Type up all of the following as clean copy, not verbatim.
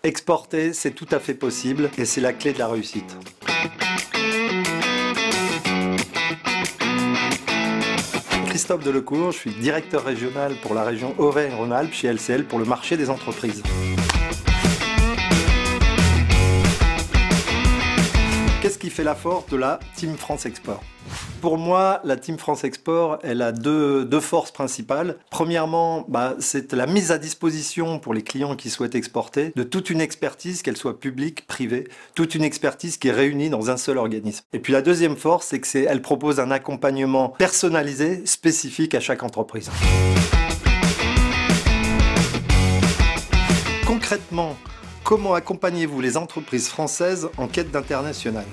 Exporter, c'est tout à fait possible et c'est la clé de la réussite. Christophe Delecourt, je suis directeur régional pour la région Auvergne-Rhône-Alpes chez LCL pour le marché des entreprises. Qu'est-ce qui fait la force de la Team France Export? Pour moi, la Team France Export, elle a deux forces principales. Premièrement, c'est la mise à disposition pour les clients qui souhaitent exporter de toute une expertise, qu'elle soit publique, privée, toute une expertise qui est réunie dans un seul organisme. Et puis la deuxième force, c'est qu'elle propose un accompagnement personnalisé, spécifique à chaque entreprise. Concrètement, comment accompagnez-vous les entreprises françaises en quête d'international?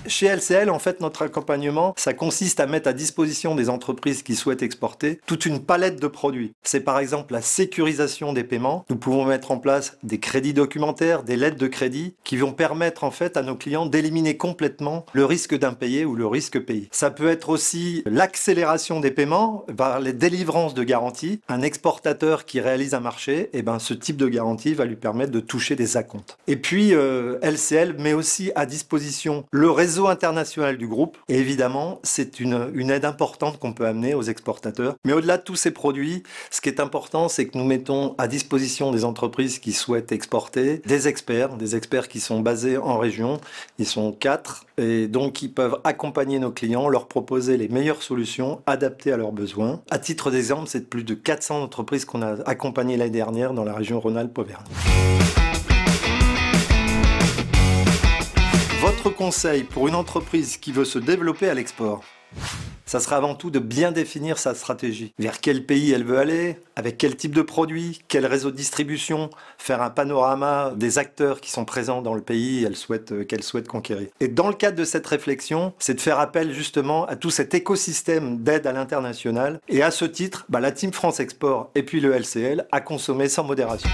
Chez LCL, en fait, notre accompagnement, ça consiste à mettre à disposition des entreprises qui souhaitent exporter toute une palette de produits. C'est par exemple la sécurisation des paiements. Nous pouvons mettre en place des crédits documentaires, des lettres de crédit qui vont permettre en fait à nos clients d'éliminer complètement le risque d'impayé ou le risque payé. Ça peut être aussi l'accélération des paiements par les délivrances de garanties. Un exportateur qui réalise un marché, ce type de garantie va lui permettre de toucher des acomptes. Et puis, LCL met aussi à disposition le réseau international du groupe. Et évidemment, c'est une aide importante qu'on peut amener aux exportateurs. Mais au-delà de tous ces produits, ce qui est important, c'est que nous mettons à disposition des entreprises qui souhaitent exporter des experts qui sont basés en région. Ils sont 4 et donc ils peuvent accompagner nos clients, leur proposer les meilleures solutions adaptées à leurs besoins. À titre d'exemple, c'est plus de 400 entreprises qu'on a accompagnées l'année dernière dans la région Rhône-Alpes-Auvergne. Votre conseil pour une entreprise qui veut se développer à l'export, ça sera avant tout de bien définir sa stratégie. Vers quel pays elle veut aller, avec quel type de produit, quel réseau de distribution, faire un panorama des acteurs qui sont présents dans le pays qu'elle souhaite conquérir. Et dans le cadre de cette réflexion, c'est de faire appel justement à tout cet écosystème d'aide à l'international. Et à ce titre, la Team France Export et puis le LCL à consommer sans modération.